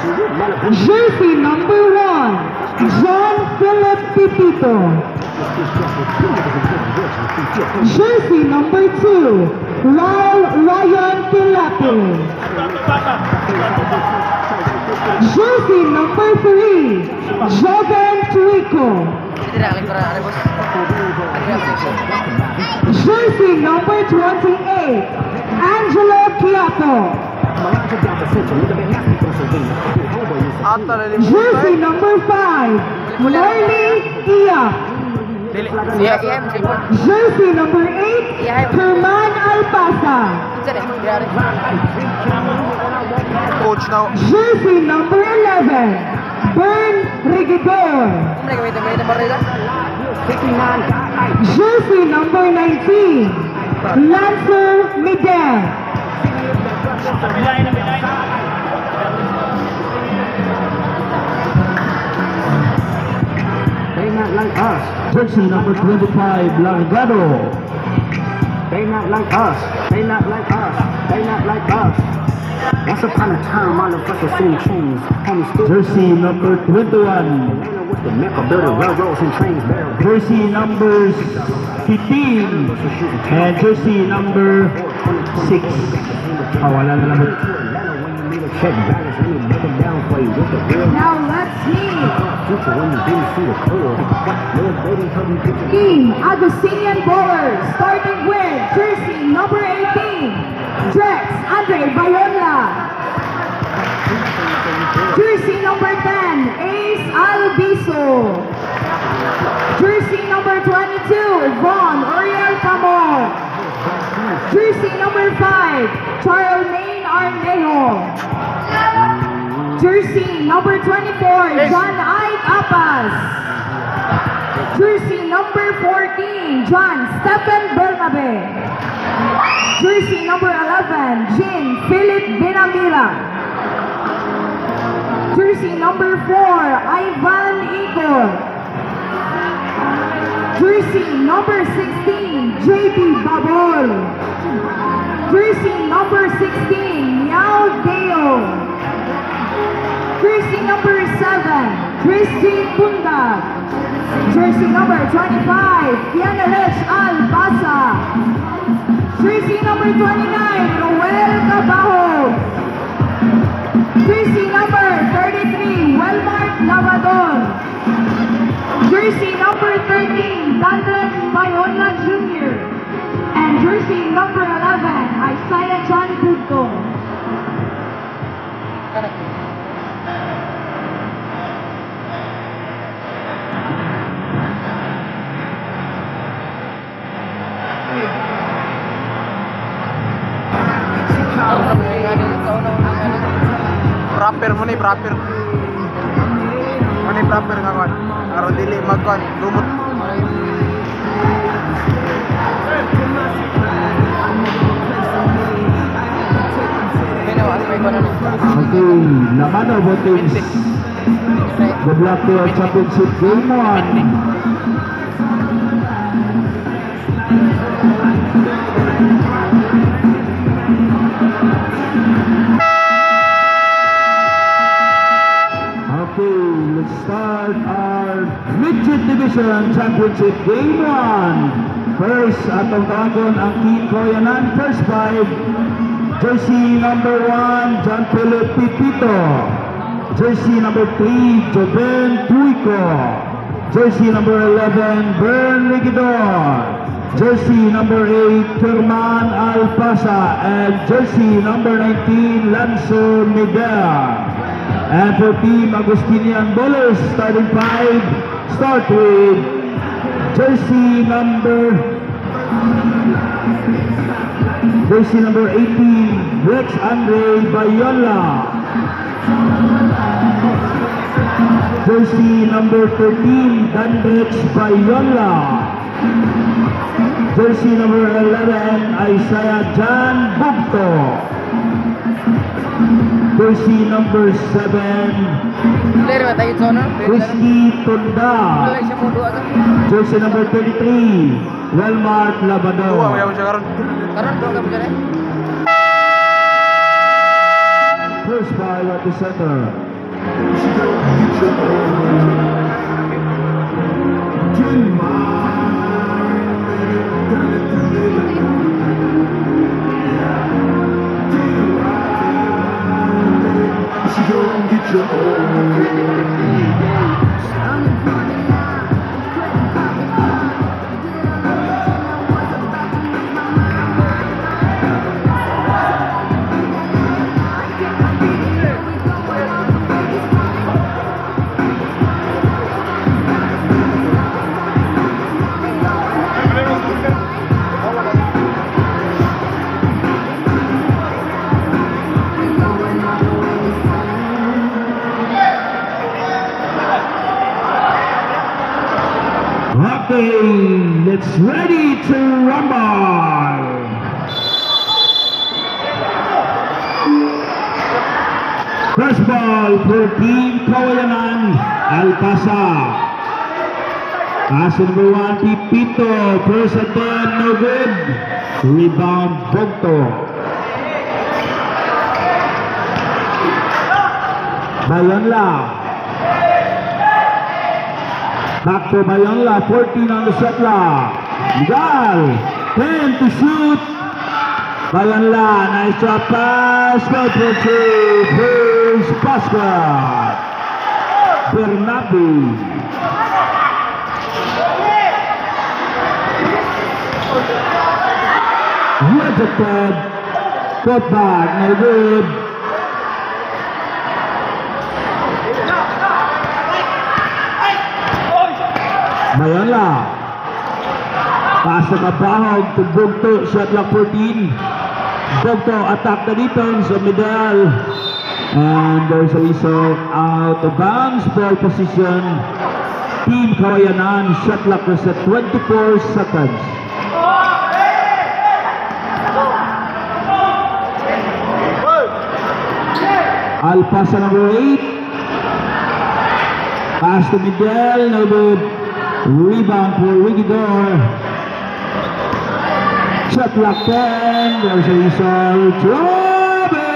Jersey number 1, John Philip Pipito. Jersey number 2, Ryan Pilape. Jersey number 3, Joven Trico. Jersey number 28, Angelo Quiapo. Jersey number 5, Marley Ia. Jersey number 8, Herman Alpasa. Jersey number 11, Bern Regidor. Jersey number 19, Lancer Miguel. They not like us. Jersey number 25, Largado. They not like us. They not like us. They not like us. Once upon a time, all of us were seeing chains. Jersey number 21. The Mecca building railroads and trains. Jersey number 15. And jersey number 6. Wala na lang. Now let's see. Team Augustinian Bowlers, starting with jersey number 18, Drex Andre Bayonla. Jersey number 10, Ace Albiso. Jersey number 22, Von Oriel Camor. Jersey number 5, Charlemagne Arnejo. Jersey number 24, John Ike Apas. Jersey number 14, John Stephen Bernabe. Jersey number 11, Jean Philip Binamira. Jersey number 4, Ivan Igor. Jersey number 16, JB Babor. Jersey number 16, Miao Deo. Jersey number 7, Christine Pundag. Jersey number 25, Yanelesh Albasa. Jersey number 29, Roel Cabajo. Jersey number 33, Welmart Lavador. Jersey number 13, Dandres Bayona Jr. And jersey number 11, Isaiah John Budko. Proper mo ni proper. Ano proper nga kon? Aron dili magkon lumot. Okay, laman na bottles. Good luck to our championship game 1. Let's start our Midget Division Championship Game 1. First, atong tawagon ang Team Koyanan. First 5, jersey number 1, John Philip Pipito. Jersey number 3, Joven Tuico. Jersey number 11, Bern Regidor. Jersey number 8, Herman Alpasa. And jersey number 19, Lancer Miguel. And for Team Augustinian Bowlers, starting 5, start with jersey number 18, Rex Andre Bayonla. Jersey number 13, Dandrex Bayonla. Jersey number 11, Isaiah John Bugto. Jersey number 7, Christy Tunda. Jersey number 33, Welmart Labador. first 5 at the center. Okay, let's ready to rumble. First ball for Team Kawayanan, Alpasa. Pass number 1, Pipito. First attempt, no good. Rebound, Bogto. Bayanla. Back to Bayanla, 14 on the shot clock. Miguel, 10 to shoot. Bayanla, nice shot pass. Go for 2. First basket. Bernabe. Rejected. Put back, no good. Bayanla. Pass na kabahog to Bogto, shot clock 14. Bogto attack the defense of middle. And there's a whistle out of bounds. Ball position. Team Kawayanan, shot clock is at 24 seconds. Alpasa number 8. Pass to Miguel, no good. Rebound for Rigidor. Shot clock 10. There's a whistle. Trouble!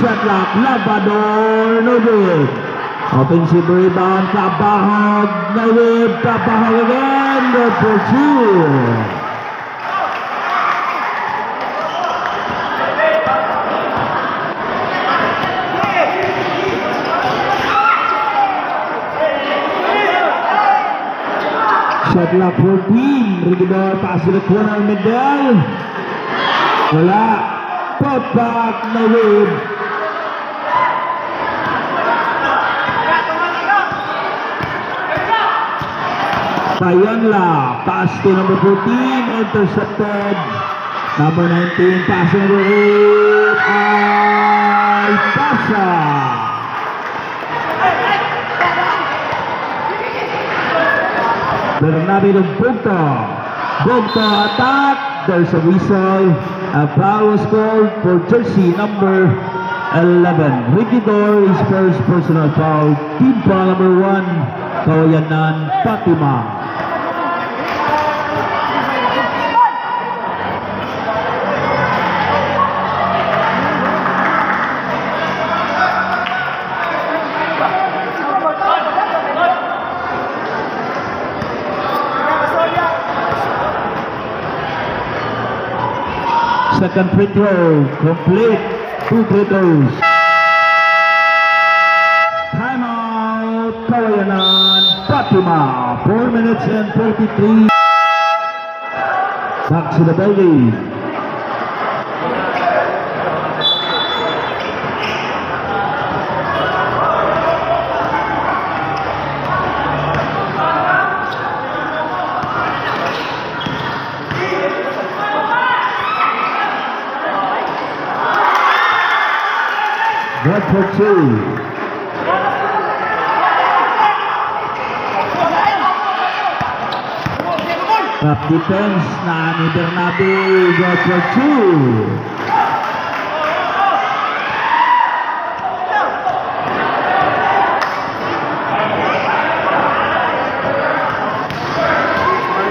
Shot clock, Labrador, no good. Offensive rebound, Kabahog, no good. Kabahog again, good for 2. Shot clock 14, Rigidor, pass to the corner, middle. Wala. Put back, no good. Bayanla, pass to number 14, intercepted. Number 19, pass to number 8, Alpasa. Bernabe ng Bogto. Bogto attack. There's a whistle. A foul was called for jersey number 11. Rigidor is first personal foul. Team foul number 1, Kawayanan, Fatima. Second free throw, complete, 2 free throws. Timeout, Kawayanan, Fatima, 4 minutes and 43. Back to the building. Good for 2. Top defense na ni Bernabe. Good for 2.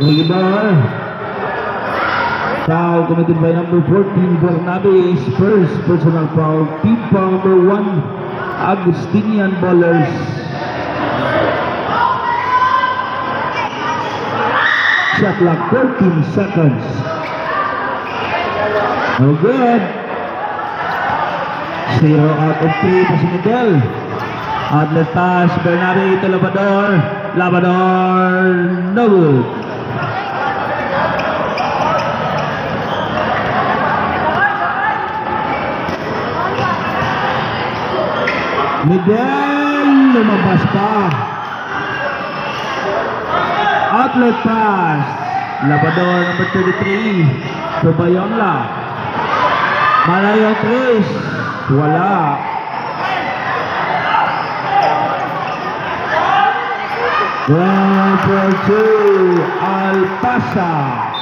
Regular. Foul committed by number 14, Bernabe. Is first personal foul. Team foul number 1, Agustinian Ballers. Shot clock 14 seconds. No good. 0 out of 3 pa si Miguel. Outlet pass, Bernabe to Labrador. Labrador, no good. Miguel, lumabas pa. Outlet pass. Labrador number 33 to Bayonla. Malayo Chris. Wala. One for 2. Alpasa.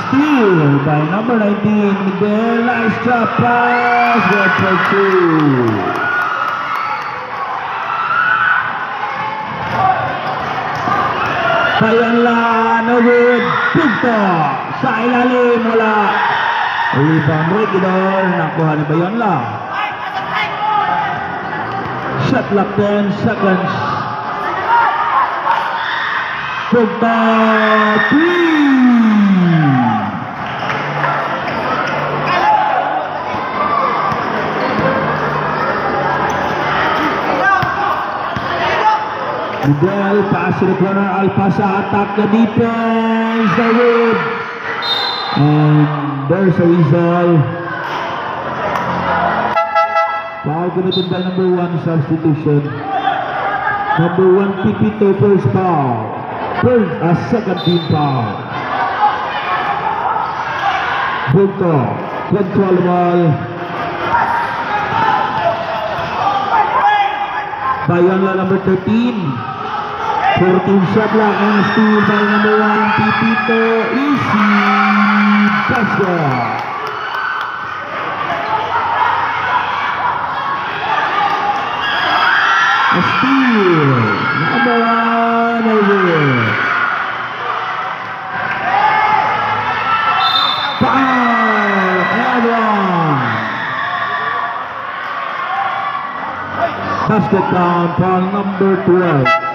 Steal by number 19, Miguel. Nice drop pass. Good for 2. Bayonla, no good. Pinto sa ilalim, wala. Rebound Regidor, nakuha ni Bayonla. Shot clock 10 seconds. Pinto 3. Miguel, pass to the corner, Alpasa attack the defense, the wood. And there's a whistle. Foul committed by number 1, substitution. Number 1, Pipito, first foul. First, a second team foul. Bunto, control ball. Bayonla number 13. 14 shot clock and steal by number 1, Pipito. Easy basket. A steal. Number 1 over. Foul and 1. Basket count, foul number 12.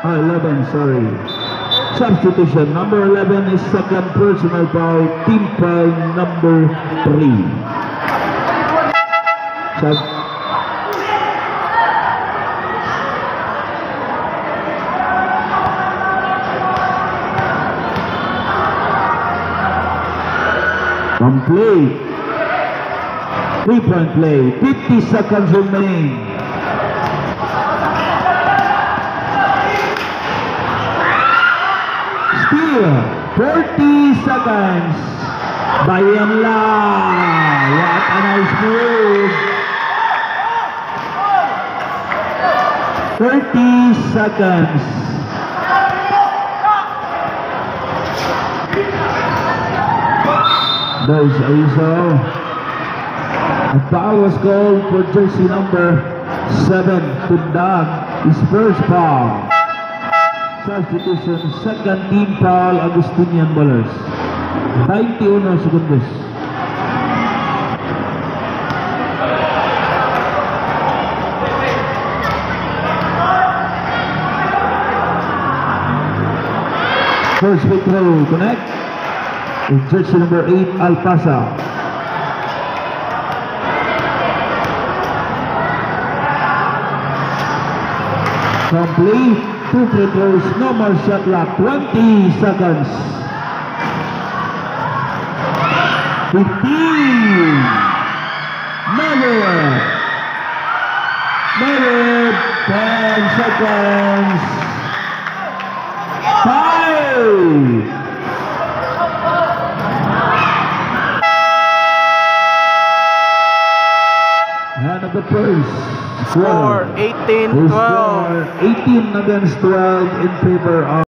11, sorry. Substitution, number 11 is second personal foul, team foul number 3. Complete. 3-point play, 50 seconds remaining. Steal, 40 seconds. Bayonla, what a nice move. 30 seconds. There's a whistle. A foul was called for jersey number 7, Tundag, his first foul. Substitution, second team foul, Agustinian Ballers. 21 segundos. First free throw, connect. With jersey number 8, Alpasa. Complete. 2 free throws, no more shot clock, 20 seconds. 15. Never. 10 seconds. 5. Hand of the first. Score 18-12. 18 against 12 in favor of